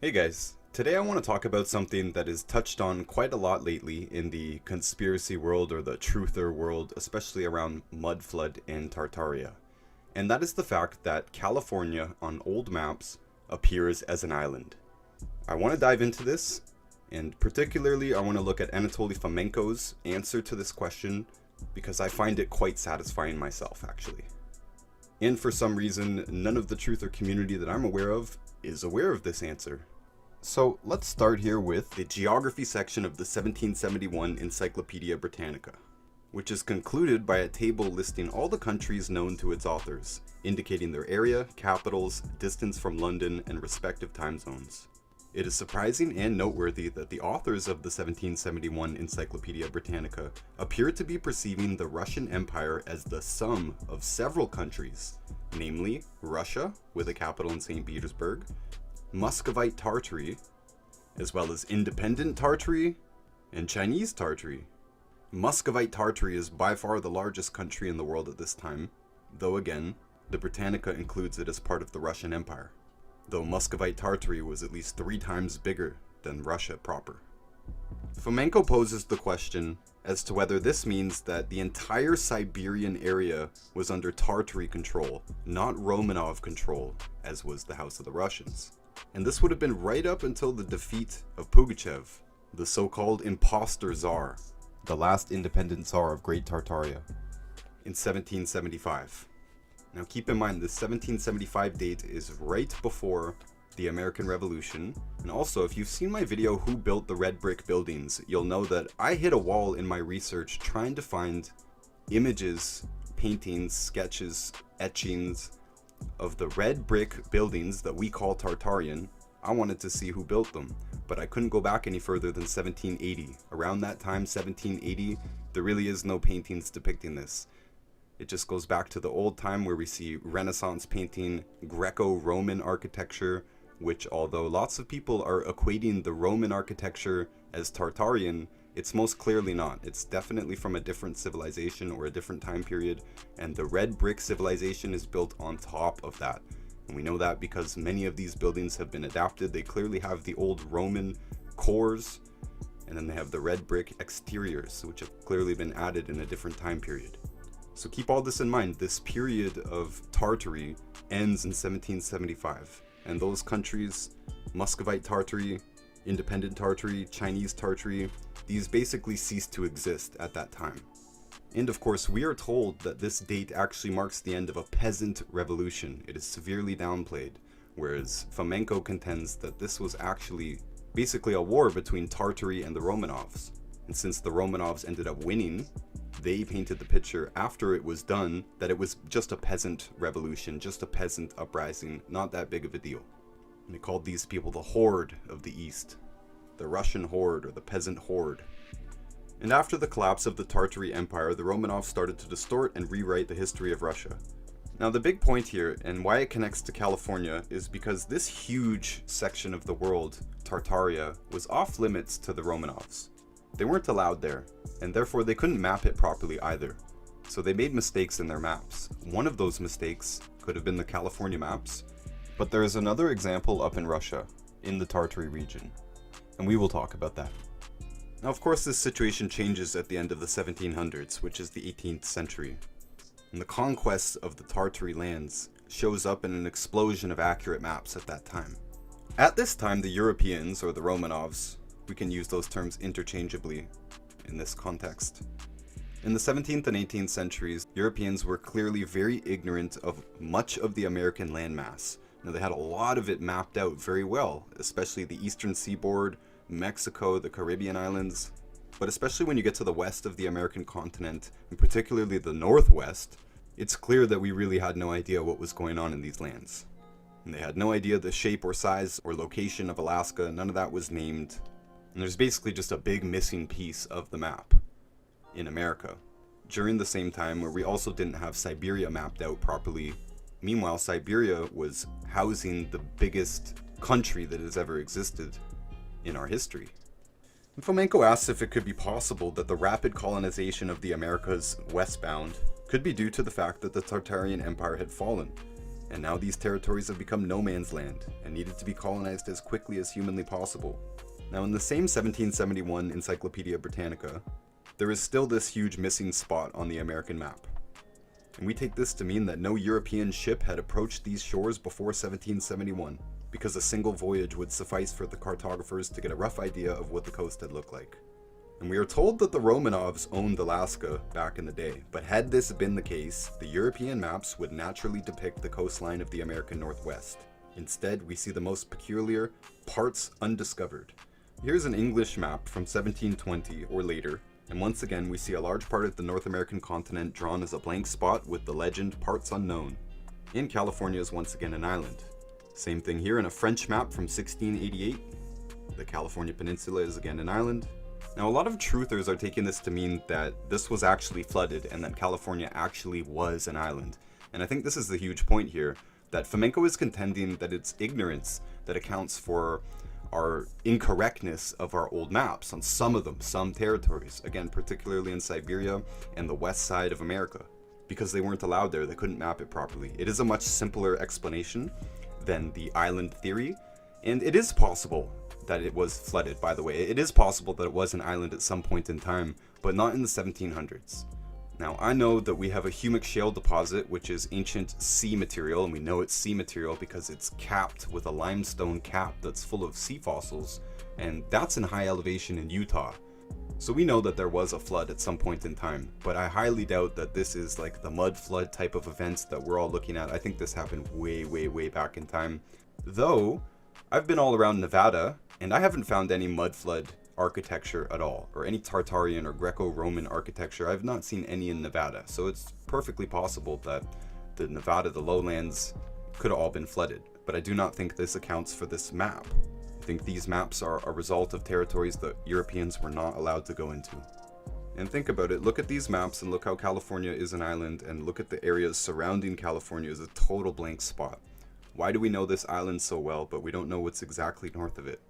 Hey guys, today I want to talk about something that is touched on quite a lot lately in the conspiracy world or the truther world, especially around Mudflood and Tartaria. And that is the fact that California on old maps appears as an island. I want to dive into this, and particularly I want to look at Anatoly Fomenko's answer to this question because I find it quite satisfying myself, actually. And for some reason, none of the truther community that I'm aware of is aware of this answer. So let's start here with the geography section of the 1771 Encyclopedia Britannica, which is concluded by a table listing all the countries known to its authors, indicating their area, capitals, distance from London, and respective time zones. It is surprising and noteworthy that the authors of the 1771 Encyclopedia Britannica appear to be perceiving the Russian Empire as the sum of several countries, namely Russia, with a capital in St. Petersburg, Muscovite Tartary, as well as independent Tartary, and Chinese Tartary. Muscovite Tartary is by far the largest country in the world at this time, though again, the Britannica includes it as part of the Russian Empire, though Muscovite Tartary was at least 3 times bigger than Russia proper. Fomenko poses the question as to whether this means that the entire Siberian area was under Tartary control, not Romanov control, as was the House of the Russians. And this would have been right up until the defeat of Pugachev, the so-called imposter Tsar, the last independent Tsar of Great Tartaria, in 1775. Now keep in mind, this 1775 date is right before the American Revolution, and also if you've seen my video Who Built the Red Brick Buildings, you'll know that I hit a wall in my research trying to find images, paintings, sketches, etchings of the red brick buildings that we call Tartarian. I wanted to see who built them, but I couldn't go back any further than 1780. Around that time, 1780, there really is no paintings depicting this. It just goes back to the old time where we see Renaissance painting, Greco-Roman architecture, which although lots of people are equating the Roman architecture as Tartarian, it's most clearly not. It's definitely from a different civilization or a different time period, and the red brick civilization is built on top of that. And we know that because many of these buildings have been adapted. They clearly have the old Roman cores, and then they have the red brick exteriors, which have clearly been added in a different time period. So keep all this in mind. This period of Tartary ends in 1775, and those countries, Muscovite Tartary, independent Tartary, Chinese Tartary, these basically ceased to exist at that time. And of course, we are told that this date actually marks the end of a peasant revolution. It is severely downplayed, whereas Fomenko contends that this was actually basically a war between Tartary and the Romanovs. And since the Romanovs ended up winning, they painted the picture after it was done that it was just a peasant revolution, just a peasant uprising, not that big of a deal. And they called these people the Horde of the East, the Russian Horde or the Peasant Horde. And after the collapse of the Tartary Empire, the Romanovs started to distort and rewrite the history of Russia. Now the big point here, and why it connects to California, is because this huge section of the world, Tartaria, was off limits to the Romanovs. They weren't allowed there, and therefore they couldn't map it properly either. So they made mistakes in their maps. One of those mistakes could have been the California maps, but there is another example up in Russia, in the Tartary region, and we will talk about that. Now of course this situation changes at the end of the 1700s, which is the 18th century, and the conquest of the Tartary lands shows up in an explosion of accurate maps at that time. At this time, the Europeans, or the Romanovs, we can use those terms interchangeably in this context. In the 17th and 18th centuries, Europeans were clearly very ignorant of much of the American landmass. Now they had a lot of it mapped out very well, especially the eastern seaboard, Mexico, the Caribbean islands. But especially when you get to the west of the American continent, and particularly the northwest, it's clear that we really had no idea what was going on in these lands. And they had no idea the shape or size or location of Alaska, none of that was named. And there's basically just a big missing piece of the map in America. During the same time where we also didn't have Siberia mapped out properly. Meanwhile, Siberia was housing the biggest country that has ever existed in our history. And Fomenko asks if it could be possible that the rapid colonization of the Americas westbound could be due to the fact that the Tartarian Empire had fallen. And now these territories have become no man's land and needed to be colonized as quickly as humanly possible. Now in the same 1771 Encyclopedia Britannica, there is still this huge missing spot on the American map. And we take this to mean that no European ship had approached these shores before 1771, because a single voyage would suffice for the cartographers to get a rough idea of what the coast had looked like. And we are told that the Romanovs owned Alaska back in the day, but had this been the case, the European maps would naturally depict the coastline of the American Northwest. Instead, we see the most peculiar parts undiscovered. Here's an English map from 1720 or later, and once again we see a large part of the North American continent drawn as a blank spot with the legend parts unknown. And California is once again an island. Same thing here in a French map from 1688. The California Peninsula is again an island. Now, a lot of truthers are taking this to mean that this was actually flooded and that California actually was an island. And I think this is the huge point here, that Fomenko is contending that it's ignorance that accounts for our incorrectness of our old maps on some of them, some territories, again, particularly in Siberia and the west side of America, because they weren't allowed there, they couldn't map it properly. It is a much simpler explanation than the island theory, and it is possible that it was flooded, by the way. It is possible that it was an island at some point in time, but not in the 1700s. Now, I know that we have a humic shale deposit, which is ancient sea material, and we know it's sea material because it's capped with a limestone cap that's full of sea fossils, and that's in high elevation in Utah. So we know that there was a flood at some point in time, but I highly doubt that this is like the mud flood type of events that we're all looking at. I think this happened way, way, way back in time. Though, I've been all around Nevada, and I haven't found any mud flood architecture at all, or any Tartarian or Greco-Roman architecture. I've not seen any in Nevada, so it's perfectly possible that the Nevada, the lowlands, could have all been flooded. But I do not think this accounts for this map. I think these maps are a result of territories that Europeans were not allowed to go into. And think about it, look at these maps and look how California is an island, and look at the areas surrounding California as a total blank spot. Why do we know this island so well, but we don't know what's exactly north of it?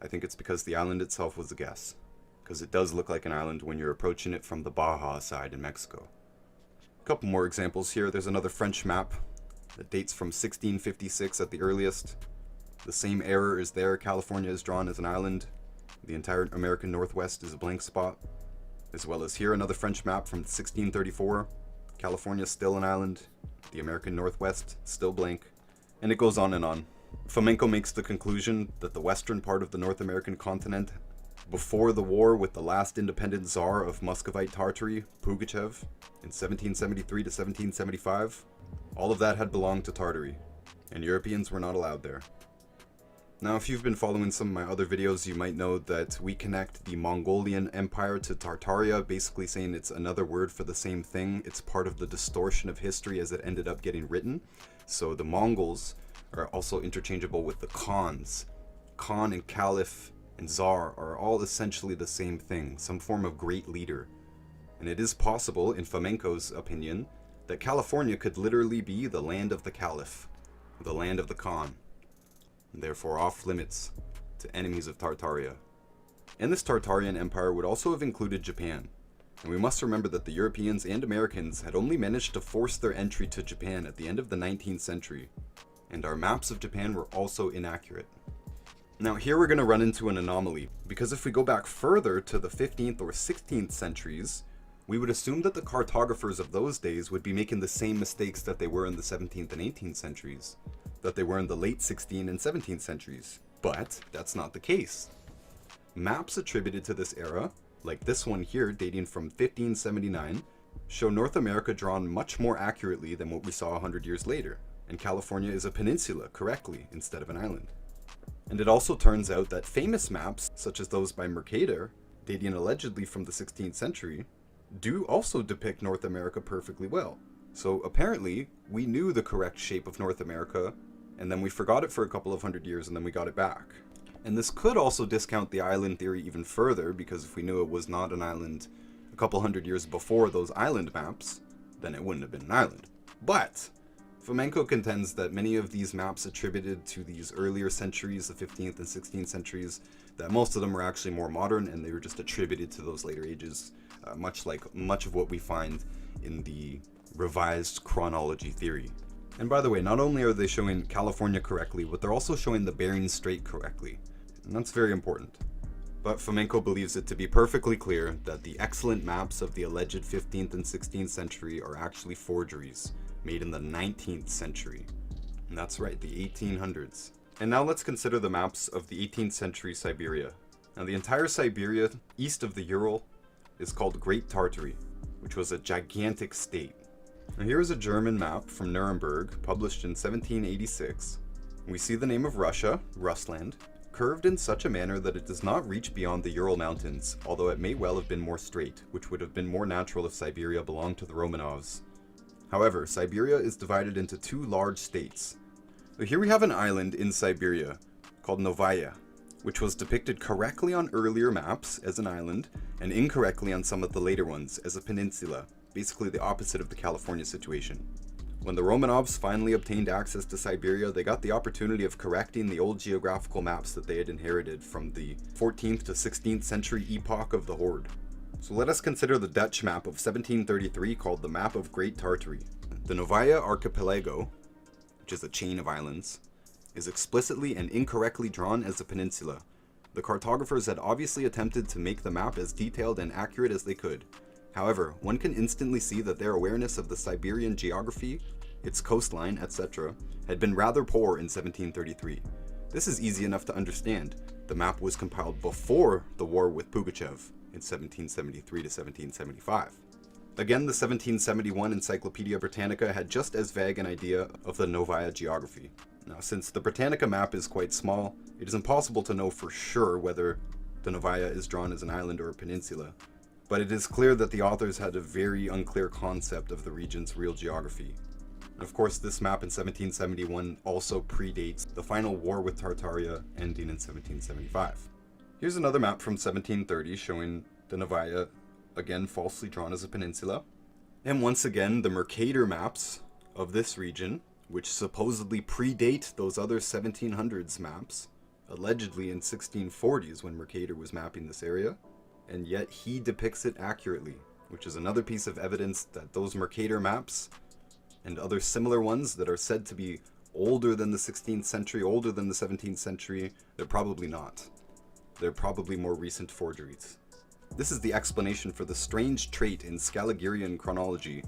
I think it's because the island itself was a guess, because it does look like an island when you're approaching it from the Baja side in Mexico. A couple more examples here. There's another French map that dates from 1656 at the earliest. The same error is there. California is drawn as an island. The entire American Northwest is a blank spot. As well as here, another French map from 1634. California still an island. The American Northwest still blank. And it goes on and on. Fomenko makes the conclusion that the western part of the North American continent, before the war with the last independent Tsar of Muscovite Tartary, Pugachev, in 1773 to 1775, all of that had belonged to Tartary, and Europeans were not allowed there. Now, if you've been following some of my other videos, you might know that we connect the Mongolian Empire to Tartaria, basically saying it's another word for the same thing. It's part of the distortion of history as it ended up getting written. So the Mongols are also interchangeable with the Khans. Khan and Caliph and Tsar are all essentially the same thing, some form of great leader. And it is possible, in Fomenko's opinion, that California could literally be the land of the Caliph, the land of the Khan, and therefore off limits to enemies of Tartaria. And this Tartarian empire would also have included Japan. And we must remember that the Europeans and Americans had only managed to force their entry to Japan at the end of the 19th century. And our maps of Japan were also inaccurate. Now here we're going to run into an anomaly, because if we go back further to the 15th or 16th centuries, we would assume that the cartographers of those days would be making the same mistakes that they were in the 17th and 18th centuries, that they were in the late 16th and 17th centuries. But that's not the case. Maps attributed to this era, like this one here dating from 1579, show North America drawn much more accurately than what we saw 100 years later. And California is a peninsula correctly instead of an island. And it also turns out that famous maps, such as those by Mercator, dating allegedly from the 16th century, do also depict North America perfectly well. So apparently, we knew the correct shape of North America, and then we forgot it for a couple of hundred years and then we got it back. And this could also discount the island theory even further, because if we knew it was not an island a couple hundred years before those island maps, then it wouldn't have been an island. But Fomenko contends that many of these maps attributed to these earlier centuries, the 15th and 16th centuries, that most of them are actually more modern and they were just attributed to those later ages, much like much of what we find in the revised chronology theory. And by the way, not only are they showing California correctly, but they're also showing the Bering Strait correctly. And that's very important. But Fomenko believes it to be perfectly clear that the excellent maps of the alleged 15th and 16th century are actually forgeries made in the 19th century. And that's right, the 1800s. And now let's consider the maps of the 18th century Siberia. Now the entire Siberia east of the Ural is called Great Tartary, which was a gigantic state. Now here is a German map from Nuremberg, published in 1786. We see the name of Russia, Russland, curved in such a manner that it does not reach beyond the Ural Mountains, although it may well have been more straight, which would have been more natural if Siberia belonged to the Romanovs. However, Siberia is divided into two large states. So here we have an island in Siberia called Novaya, which was depicted correctly on earlier maps as an island and incorrectly on some of the later ones as a peninsula, basically the opposite of the California situation. When the Romanovs finally obtained access to Siberia, they got the opportunity of correcting the old geographical maps that they had inherited from the 14th to 16th century epoch of the Horde. So let us consider the Dutch map of 1733 called the Map of Great Tartary. The Novaya Archipelago, which is a chain of islands, is explicitly and incorrectly drawn as a peninsula. The cartographers had obviously attempted to make the map as detailed and accurate as they could. However, one can instantly see that their awareness of the Siberian geography, its coastline, etc., had been rather poor in 1733. This is easy enough to understand. The map was compiled before the war with Pugachev in 1773 to 1775. Again, the 1771 Encyclopedia Britannica had just as vague an idea of the Novaya geography. Now, since the Britannica map is quite small, it is impossible to know for sure whether the Novaya is drawn as an island or a peninsula. But it is clear that the authors had a very unclear concept of the region's real geography. And of course, this map in 1771 also predates the final war with Tartaria ending in 1775. Here's another map from 1730 showing the Novaya, again falsely drawn as a peninsula. And once again, the Mercator maps of this region, which supposedly predate those other 1700s maps, allegedly in 1640s when Mercator was mapping this area. And yet he depicts it accurately, which is another piece of evidence that those Mercator maps and other similar ones that are said to be older than the 16th century, older than the 17th century, they're probably not. They're probably more recent forgeries. This is the explanation for the strange trait in Scaligerian chronology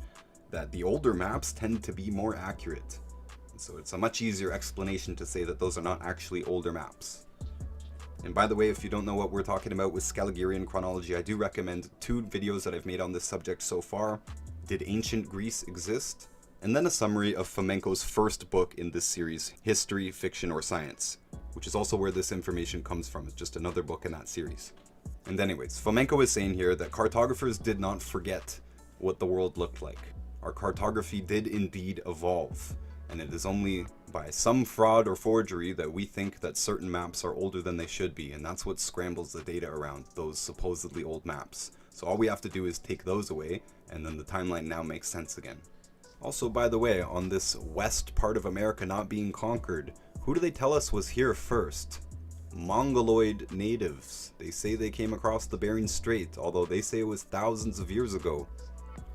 that the older maps tend to be more accurate. And so it's a much easier explanation to say that those are not actually older maps. And by the way, if you don't know what we're talking about with Scaligerian chronology, I do recommend two videos that I've made on this subject so far. Did Ancient Greece Exist? And then a summary of Fomenko's first book in this series, History, Fiction, or Science, which is also where this information comes from. It's just another book in that series. And anyways, Fomenko is saying here that cartographers did not forget what the world looked like. Our cartography did indeed evolve. And it is only by some fraud or forgery that we think that certain maps are older than they should be, and that's what scrambles the data around those supposedly old maps. So all we have to do is take those away, and then the timeline now makes sense again. Also, by the way, on this west part of America not being conquered, who do they tell us was here first? Mongoloid natives. They say they came across the Bering Strait, although they say it was thousands of years ago.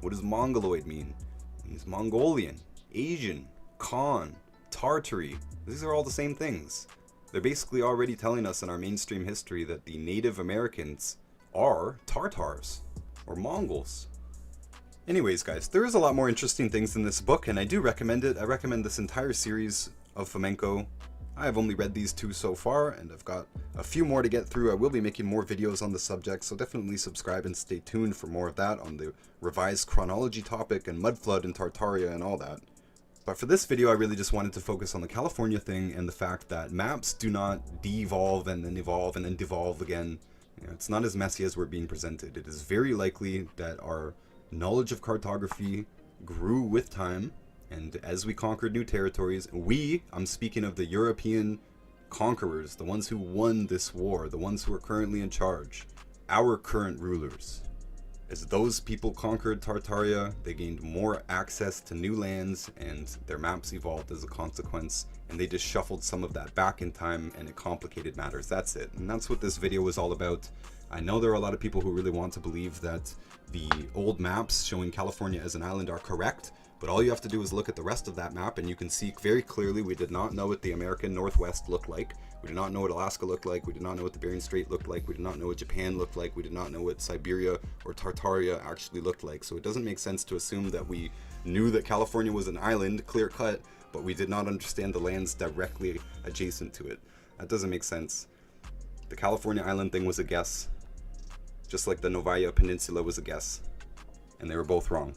What does Mongoloid mean? It means Mongolian, Asian, Khan, Tartary. These are all the same things. They're basically already telling us in our mainstream history that the Native Americans are Tartars, or Mongols. Anyways guys, there is a lot more interesting things in this book, and I do recommend it. I recommend this entire series of Fomenko. I have only read these two so far, and I've got a few more to get through. I will be making more videos on the subject, so definitely subscribe and stay tuned for more of that on the revised chronology topic and Mudflood and Tartaria and all that. But for this video, I really just wanted to focus on the California thing and the fact that maps do not de-evolve and then evolve and then devolve again. You know, it's not as messy as we're being presented. It is very likely that our knowledge of cartography grew with time, and as we conquered new territories, I'm speaking of the European conquerors, the ones who won this war, the ones who are currently in charge, our current rulers. As those people conquered Tartaria, they gained more access to new lands, and their maps evolved as a consequence, and they just shuffled some of that back in time, and it complicated matters. That's it, and that's what this video was all about. I know there are a lot of people who really want to believe that the old maps showing California as an island are correct, But all you have to do is look at the rest of that map and you can see very clearly we did not know what the American Northwest looked like. We did not know what Alaska looked like. We did not know what the Bering Strait looked like. We did not know what Japan looked like. We did not know what Siberia or Tartaria actually looked like. So it doesn't make sense to assume that we knew that California was an island, clear cut, but we did not understand the lands directly adjacent to it. That doesn't make sense. The California island thing was a guess, just like the Novaya Peninsula was a guess, and they were both wrong.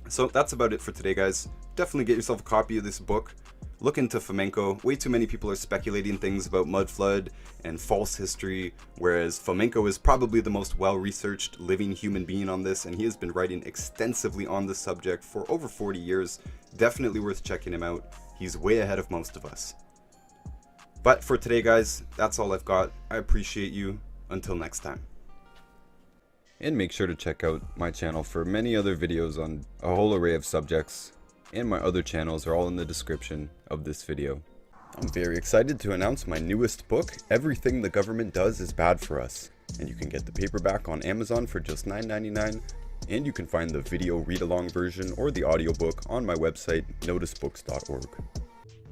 So that's about it for today, guys. Definitely get yourself a copy of this book. Look into Fomenko. Way too many people are speculating things about mud flood and false history, whereas Fomenko is probably the most well-researched living human being on this, and he has been writing extensively on this subject for over 40 years. Definitely worth checking him out. He's way ahead of most of us. But for today, guys, that's all I've got. I appreciate you. Until next time. And make sure to check out my channel for many other videos on a whole array of subjects, and my other channels are all in the description of this video. I'm very excited to announce my newest book, Everything the Government Does is Bad for Us, and you can get the paperback on Amazon for just $9.99, and you can find the video read-along version or the audiobook on my website, noticebooks.org.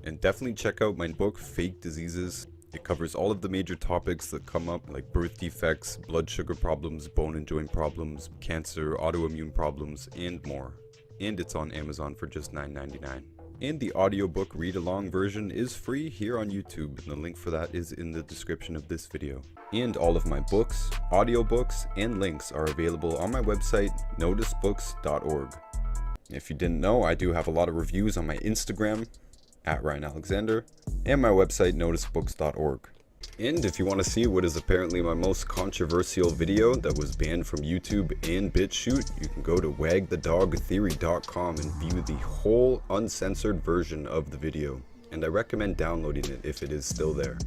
And definitely check out my book, Fake Diseases. It covers all of the major topics that come up, like birth defects, blood sugar problems, bone and joint problems, cancer, autoimmune problems, and more. And it's on Amazon for just $9.99. And the audiobook read-along version is free here on YouTube, and the link for that is in the description of this video. And all of my books, audiobooks, and links are available on my website, noticebooks.org. If you didn't know, I do have a lot of reviews on my Instagram, @RyanAlexander, and my website, noticebooks.org. And if you want to see what is apparently my most controversial video that was banned from YouTube and BitChute, you can go to wagthedogtheory.com and view the whole uncensored version of the video. And I recommend downloading it if it is still there.